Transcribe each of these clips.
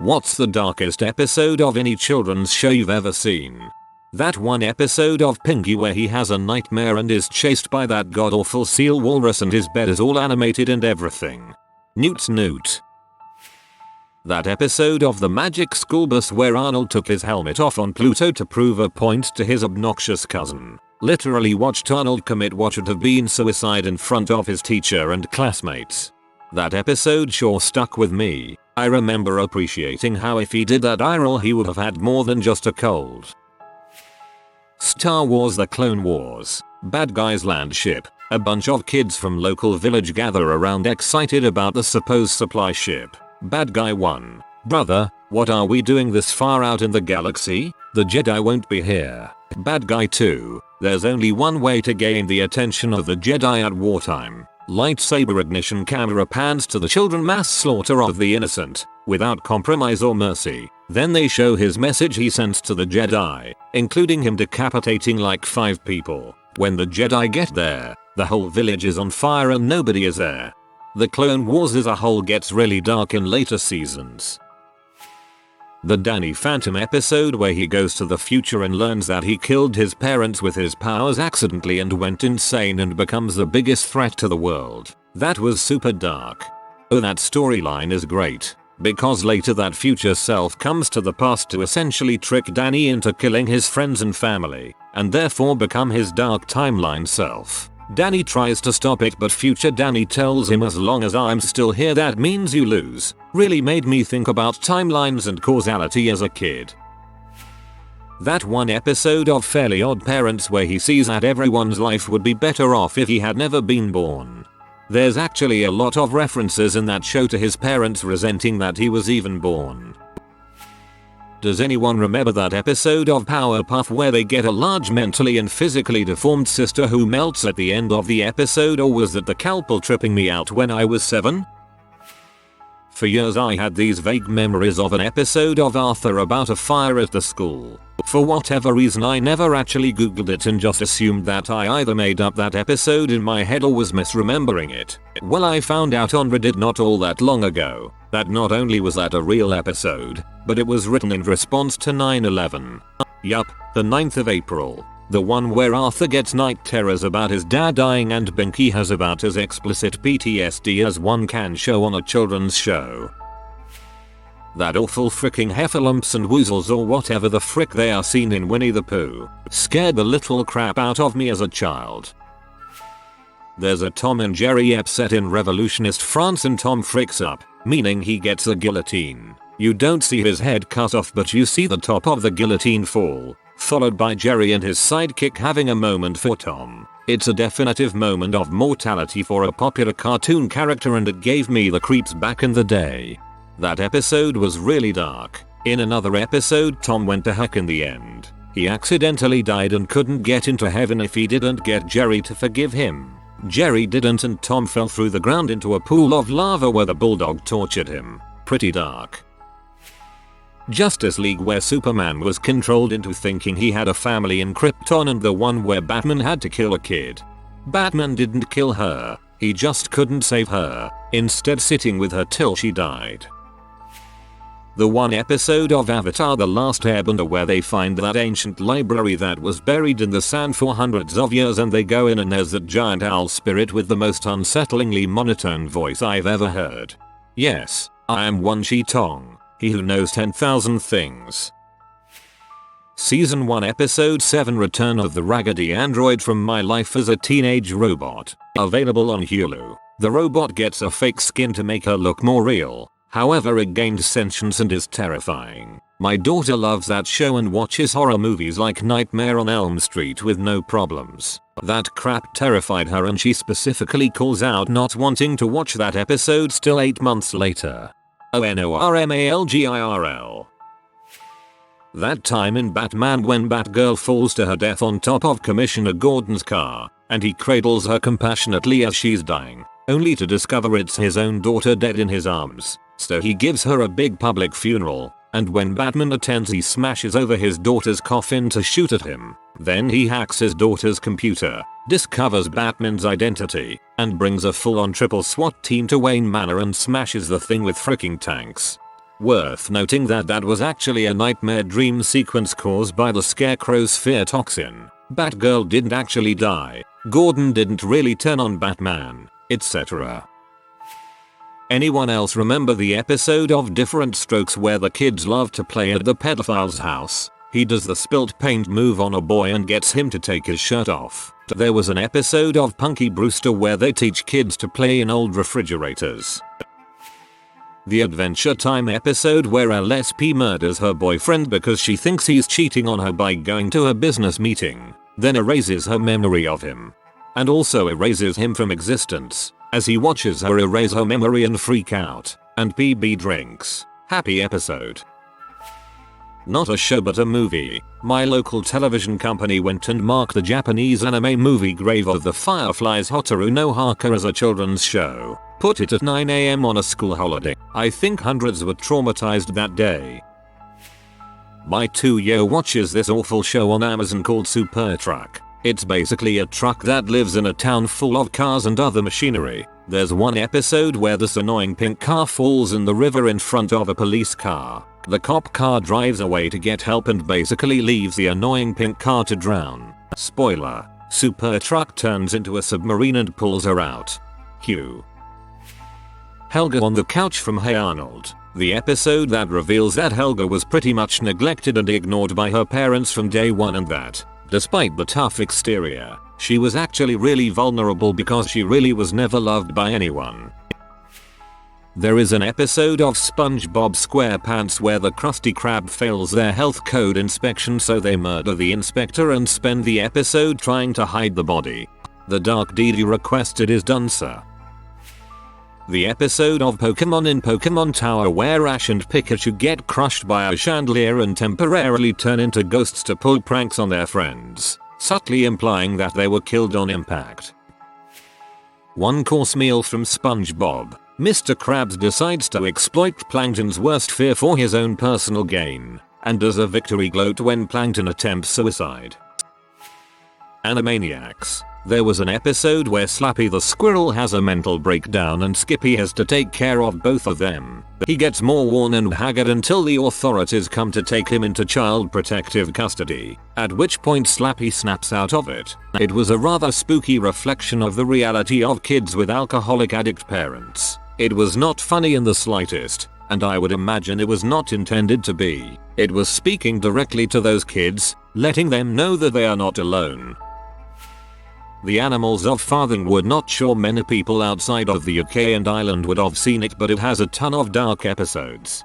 What's the darkest episode of any children's show you've ever seen? That one episode of Pinky where he has a nightmare and is chased by that god-awful seal walrus and his bed is all animated and everything. Newt. That episode of The Magic School Bus where Arnold took his helmet off on Pluto to prove a point to his obnoxious cousin. Literally watched Arnold commit what should have been suicide in front of his teacher and classmates. That episode sure stuck with me. I remember appreciating how if he did that eye roll he would have had more than just a cold. Star Wars: The Clone Wars. Bad guys land ship. A bunch of kids from local village gather around excited about the supposed supply ship. Bad guy 1. Brother, what are we doing this far out in the galaxy? The Jedi won't be here. Bad guy 2. There's only one way to gain the attention of the Jedi at wartime. Lightsaber ignition camera pans to the children mass slaughter of the innocent, without compromise or mercy. Then they show his message he sends to the Jedi, including him decapitating like 5 people. When the Jedi get there, the whole village is on fire and nobody is there. The Clone Wars as a whole gets really dark in later seasons. The Danny Phantom episode where he goes to the future and learns that he killed his parents with his powers accidentally and went insane and becomes the biggest threat to the world. That was super dark. Oh, that storyline is great, because later that future self comes to the past to essentially trick Danny into killing his friends and family, and therefore become his dark timeline self. Danny tries to stop it but future Danny tells him as long as I'm still here that means you lose. Really made me think about timelines and causality as a kid. That one episode of Fairly Odd Parents where he sees that everyone's life would be better off if he had never been born. There's actually a lot of references in that show to his parents resenting that he was even born. Does anyone remember that episode of Powerpuff where they get a large mentally and physically deformed sister who melts at the end of the episode, or was that the Calpol tripping me out when I was 7? For years I had these vague memories of an episode of Arthur about a fire at the school. For whatever reason I never actually googled it and just assumed that I either made up that episode in my head or was misremembering it. Well, I found out on Reddit not all that long ago that not only was that a real episode, but it was written in response to 9/11. Yup, the 9th of April. The one where Arthur gets night terrors about his dad dying and Binky has about as explicit PTSD as one can show on a children's show. That awful fricking heffalumps and woozles or whatever the frick they are seen in Winnie the Pooh scared the little crap out of me as a child. There's a Tom and Jerry ep set in revolutionist France and Tom fricks up, meaning he gets a guillotine. You don't see his head cut off but you see the top of the guillotine fall, followed by Jerry and his sidekick having a moment for Tom. It's a definitive moment of mortality for a popular cartoon character and it gave me the creeps back in the day. That episode was really dark. In another episode Tom went to heck in the end. He accidentally died and couldn't get into heaven if he didn't get Jerry to forgive him. Jerry didn't and Tom fell through the ground into a pool of lava where the bulldog tortured him. Pretty dark. Justice League where Superman was controlled into thinking he had a family in Krypton and the one where Batman had to kill a kid. Batman didn't kill her, he just couldn't save her, instead sitting with her till she died. The one episode of Avatar: The Last Airbender where they find that ancient library that was buried in the sand for hundreds of years and they go in and there's that giant owl spirit with the most unsettlingly monotone voice I've ever heard. Yes, I am Wan Shi Tong, he who knows 10,000 things. Season 1 Episode 7 Return of the Raggedy Android from My Life as a Teenage Robot. Available on Hulu. The robot gets a fake skin to make her look more real. However, it gained sentience and is terrifying. My daughter loves that show and watches horror movies like Nightmare on Elm Street with no problems. That crap terrified her and she specifically calls out not wanting to watch that episode still 8 months later. ONORMALGIRL. That time in Batman when Batgirl falls to her death on top of Commissioner Gordon's car, and he cradles her compassionately as she's dying, only to discover it's his own daughter dead in his arms. So he gives her a big public funeral, and when Batman attends he smashes over his daughter's coffin to shoot at him. Then he hacks his daughter's computer, discovers Batman's identity, and brings a full-on triple SWAT team to Wayne Manor and smashes the thing with fricking tanks. Worth noting that that was actually a nightmare dream sequence caused by the Scarecrow's fear toxin. Batgirl didn't actually die. Gordon didn't really turn on Batman, etc. Anyone else remember the episode of Different Strokes where the kids love to play at the pedophile's house? He does the spilt paint move on a boy and gets him to take his shirt off. There was an episode of Punky Brewster where they teach kids to play in old refrigerators. The Adventure Time episode where LSP murders her boyfriend because she thinks he's cheating on her by going to a business meeting, then erases her memory of him. And also erases him from existence, as he watches her erase her memory and freak out, and PB drinks. Happy episode. Not a show but a movie. My local television company went and marked the Japanese anime movie Grave of the Fireflies Hotaru no Haka as a children's show. Put it at 9 AM on a school holiday. I think hundreds were traumatized that day. My 2-year watches this awful show on Amazon called Super Truck. It's basically a truck that lives in a town full of cars and other machinery. There's one episode where this annoying pink car falls in the river in front of a police car. The cop car drives away to get help and basically leaves the annoying pink car to drown. Spoiler, Super Truck turns into a submarine and pulls her out. Cue. Helga on the couch from Hey Arnold. The episode that reveals that Helga was pretty much neglected and ignored by her parents from day one and that, despite the tough exterior, she was actually really vulnerable because she really was never loved by anyone. There is an episode of SpongeBob SquarePants where the Krusty Krab fails their health code inspection, so they murder the inspector and spend the episode trying to hide the body. The dark deed you requested is done, sir. The episode of Pokemon in Pokemon Tower where Ash and Pikachu get crushed by a chandelier and temporarily turn into ghosts to pull pranks on their friends, subtly implying that they were killed on impact. One course meal from SpongeBob. Mr. Krabs decides to exploit Plankton's worst fear for his own personal gain, and does a victory gloat when Plankton attempts suicide. Animaniacs. There was an episode where Slappy the squirrel has a mental breakdown and Skippy has to take care of both of them. He gets more worn and haggard until the authorities come to take him into child protective custody, at which point Slappy snaps out of it. It was a rather spooky reflection of the reality of kids with alcoholic addict parents. It was not funny in the slightest, and I would imagine it was not intended to be. It was speaking directly to those kids, letting them know that they are not alone. The Animals of Farthingwood. Not sure many people outside of the UK and Ireland would have seen it, but it has a ton of dark episodes.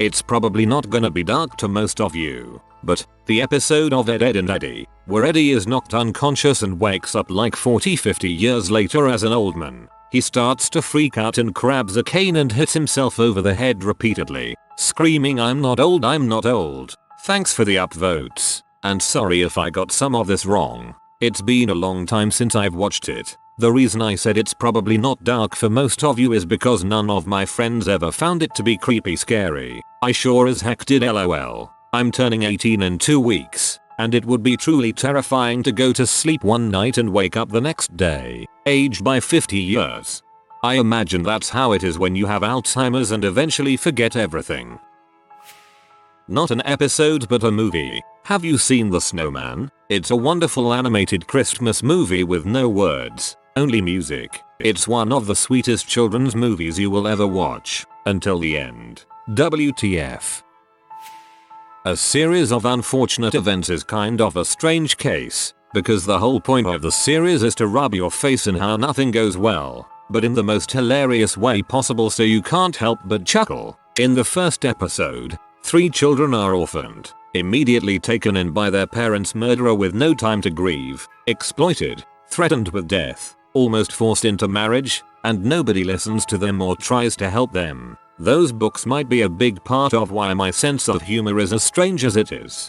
It's probably not gonna be dark to most of you, but the episode of Ed, Edd and Eddy, where Eddie is knocked unconscious and wakes up like 40-50 years later as an old man. He starts to freak out and grabs a cane and hits himself over the head repeatedly, screaming, "I'm not old, I'm not old." Thanks for the upvotes, and sorry if I got some of this wrong. It's been a long time since I've watched it. The reason I said it's probably not dark for most of you is because none of my friends ever found it to be creepy scary. I sure as heck did, lol. I'm turning 18 in 2 weeks, and it would be truly terrifying to go to sleep one night and wake up the next day, aged by 50 years. I imagine that's how it is when you have Alzheimer's and eventually forget everything. Not an episode but a movie. Have you seen The Snowman? It's a wonderful animated Christmas movie with no words, only music. It's one of the sweetest children's movies you will ever watch, until the end. WTF. A series of unfortunate events is kind of a strange case, because the whole point of the series is to rub your face in how nothing goes well, but in the most hilarious way possible, so you can't help but chuckle. In the first episode, 3 children are orphaned, immediately taken in by their parents' murderer with no time to grieve, exploited, threatened with death, almost forced into marriage, and nobody listens to them or tries to help them. Those books might be a big part of why my sense of humor is as strange as it is.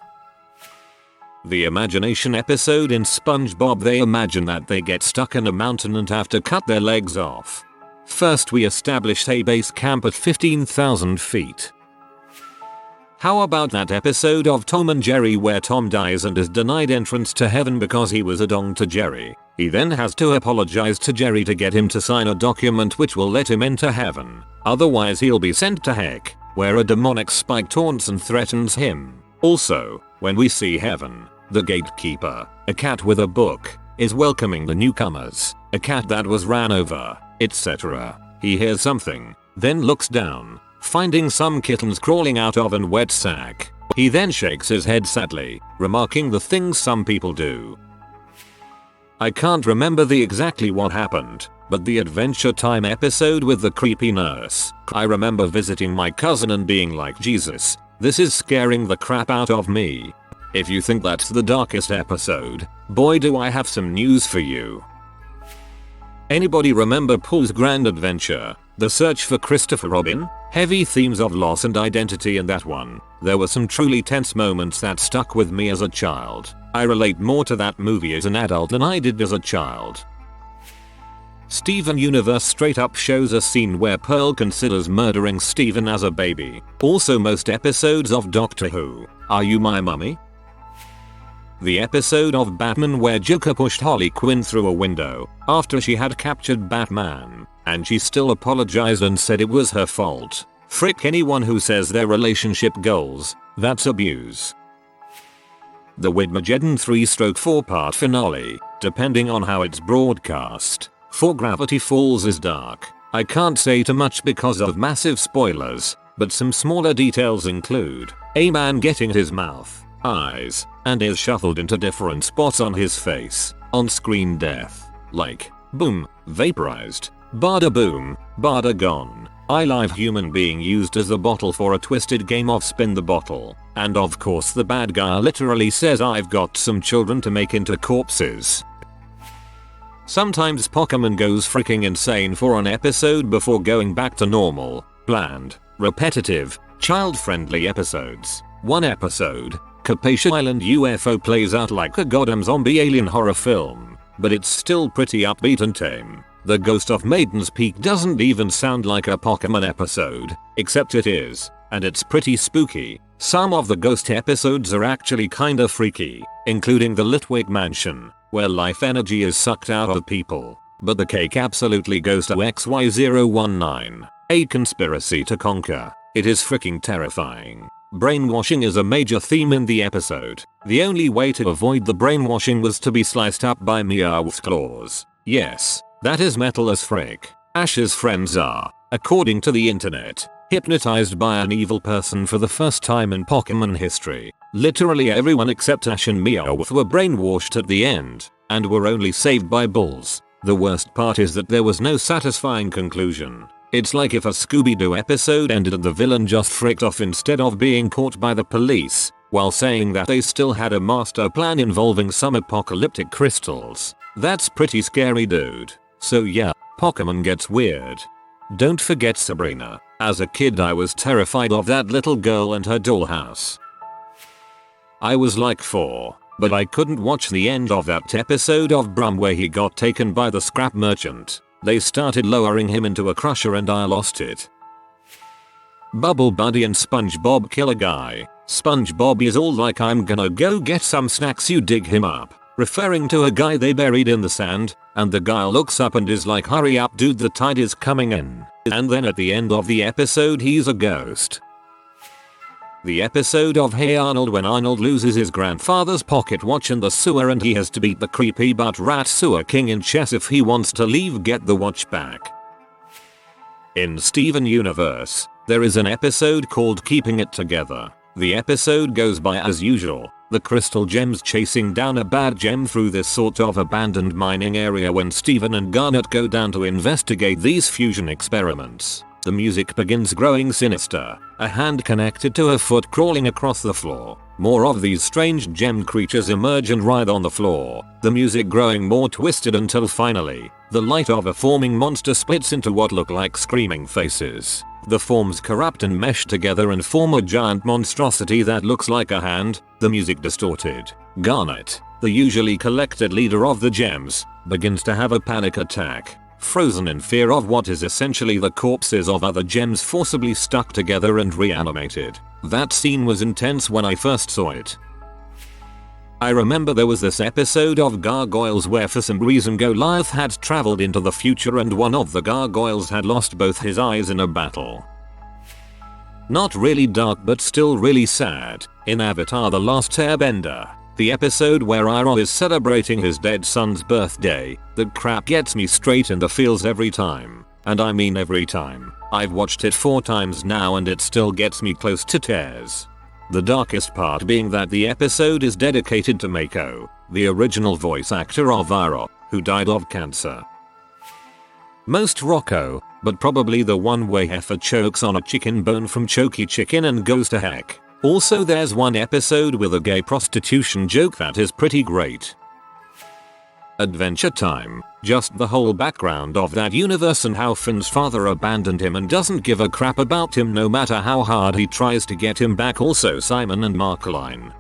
The imagination episode in SpongeBob. They imagine that they get stuck in a mountain and have to cut their legs off. First we established a base camp at 15,000 feet. How about that episode of Tom and Jerry where Tom dies and is denied entrance to heaven because he was a dong to Jerry? He then has to apologize to Jerry to get him to sign a document which will let him enter heaven. Otherwise he'll be sent to heck, where a demonic spike taunts and threatens him. Also, when we see heaven, the gatekeeper, a cat with a book, is welcoming the newcomers, a cat that was ran over, etc. He hears something, then looks down, finding some kittens crawling out of an wet sack. He then shakes his head sadly, remarking the things some people do. I can't remember exactly what happened, but the Adventure Time episode with the creepy nurse. I remember visiting my cousin and being like, Jesus, this is scaring the crap out of me. If you think that's the darkest episode, boy do I have some news for you. Anybody remember Paul's Grand Adventure? The Search for Christopher Robin? Heavy themes of loss and identity in that one. There were some truly tense moments that stuck with me as a child. I relate more to that movie as an adult than I did as a child. Steven Universe straight up shows a scene where Pearl considers murdering Steven as a baby. Also most episodes of Doctor Who. Are You My Mummy? The episode of Batman where Joker pushed Harley Quinn through a window after she had captured Batman, and she still apologized and said it was her fault. Frick anyone who says their relationship goals, that's abuse. The Widmageddon 3/4-part finale, depending on how it's broadcast, for Gravity Falls is dark. I can't say too much because of massive spoilers, but some smaller details include a man getting his mouth, eyes, and ears shuffled into different spots on his face, on-screen death, like, boom, vaporized, bada boom, bada gone, a live human being used as a bottle for a twisted game of spin the bottle, and of course the bad guy literally says I've got some children to make into corpses. Sometimes Pokemon goes freaking insane for an episode before going back to normal, bland, repetitive, child-friendly episodes. One episode, Capacia Island UFO plays out like a goddamn zombie alien horror film, but it's still pretty upbeat and tame. The Ghost of Maiden's Peak doesn't even sound like a Pokemon episode, except it is, and it's pretty spooky. Some of the Ghost episodes are actually kinda freaky, including the Litwick Mansion, where life energy is sucked out of people, but the cake absolutely goes to XY019, a conspiracy to conquer. It is freaking terrifying. Brainwashing is a major theme in the episode. The only way to avoid the brainwashing was to be sliced up by Meowth's claws. Yes, that is metal as frick. Ash's friends are, according to the internet, hypnotized by an evil person for the first time in Pokemon history. Literally everyone except Ash and Meowth were brainwashed at the end, and were only saved by Bulls. The worst part is that there was no satisfying conclusion. It's like if a Scooby-Doo episode ended and the villain just fricked off instead of being caught by the police, while saying that they still had a master plan involving some apocalyptic crystals. That's pretty scary, dude. So yeah, Pokemon gets weird. Don't forget Sabrina. As a kid I was terrified of that little girl and her dollhouse. I was like 4, but I couldn't watch the end of that episode of Brum where he got taken by the scrap merchant. They started lowering him into a crusher and I lost it. Bubble Buddy and SpongeBob kill a guy. SpongeBob is all like I'm gonna go get some snacks, you dig him up, referring to a guy they buried in the sand, and the guy looks up and is like hurry up dude the tide is coming in. And then at the end of the episode he's a ghost. The episode of Hey Arnold when Arnold loses his grandfather's pocket watch in the sewer and he has to beat the creepy butt rat sewer king in chess if he wants to leave get the watch back. In Steven Universe, there is an episode called Keeping It Together. The episode goes by as usual, the crystal gems chasing down a bad gem through this sort of abandoned mining area when Steven and Garnet go down to investigate these fusion experiments. The music begins growing sinister, a hand connected to a foot crawling across the floor. More of these strange gem creatures emerge and writhe on the floor, the music growing more twisted until finally, the light of a forming monster splits into what look like screaming faces. The forms corrupt and mesh together and form a giant monstrosity that looks like a hand, the music distorted. Garnet, the usually collected leader of the gems, begins to have a panic attack. Frozen in fear of what is essentially the corpses of other gems forcibly stuck together and reanimated. That scene was intense when I first saw it. I remember there was this episode of Gargoyles where for some reason Goliath had traveled into the future and one of the gargoyles had lost both his eyes in a battle. Not really dark but still really sad. In Avatar: The Last Airbender, the episode where Iroh is celebrating his dead son's birthday, that crap gets me straight in the feels every time. And I mean every time. I've watched it 4 times now and it still gets me close to tears. The darkest part being that the episode is dedicated to Mako, the original voice actor of Iroh, who died of cancer. Most Rocco, but probably the one where heifer chokes on a chicken bone from Choky Chicken and goes to heck. Also there's one episode with a gay prostitution joke that is pretty great. Adventure Time, just the whole background of that universe and how Finn's father abandoned him and doesn't give a crap about him no matter how hard he tries to get him back. Also Simon and Marceline.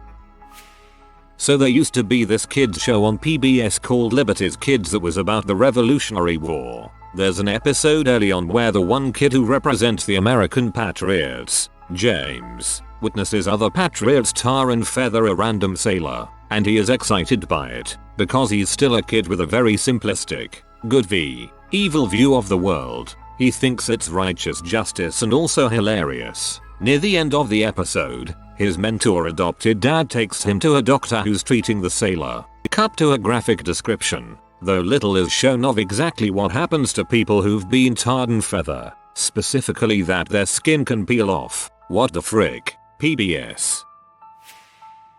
So there used to be this kids show on PBS called Liberty's Kids that was about the Revolutionary War. There's an episode early on where the one kid who represents the American Patriots, James, witnesses other patriots tar and feather a random sailor, and he is excited by it, because he's still a kid with a very simplistic, good v. evil view of the world. He thinks it's righteous justice and also hilarious. Near the end of the episode, his mentor adopted dad takes him to a doctor who's treating the sailor. Cut to a graphic description, though little is shown of exactly what happens to people who've been tarred and feather, specifically that their skin can peel off. What the frick? PBS.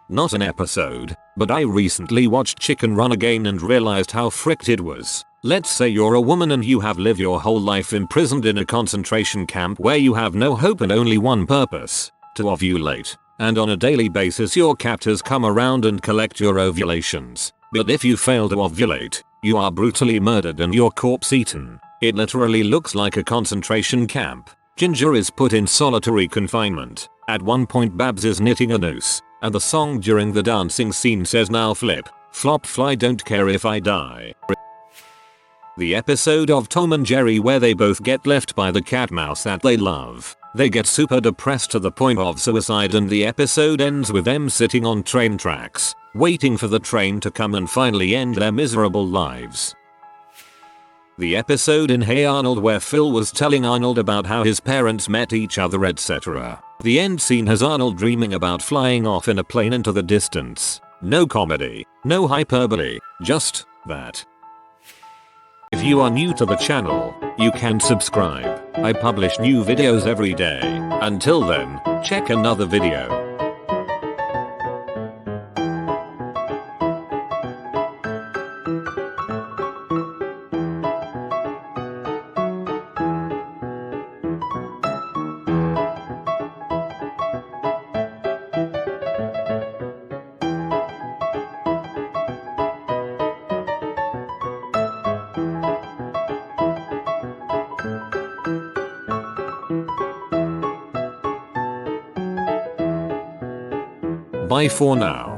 Not an episode, but I recently watched Chicken Run again and realized how fricked it was. Let's say you're a woman and you have lived your whole life imprisoned in a concentration camp where you have no hope and only one purpose, to ovulate. And on a daily basis your captors come around and collect your ovulations. But if you fail to ovulate, you are brutally murdered and your corpse eaten. It literally looks like a concentration camp. Ginger is put in solitary confinement. At one point Babs is knitting a noose, and the song during the dancing scene says now flip, flop fly don't care if I die. The episode of Tom and Jerry where they both get left by the cat mouse that they love. They get super depressed to the point of suicide and the episode ends with them sitting on train tracks, waiting for the train to come and finally end their miserable lives. The episode in Hey Arnold where Phil was telling Arnold about how his parents met each other etc. The end scene has Arnold dreaming about flying off in a plane into the distance. No comedy, no hyperbole, just that. If you are new to the channel, you can subscribe. I publish new videos every day. Until then, check another video. Bye for now.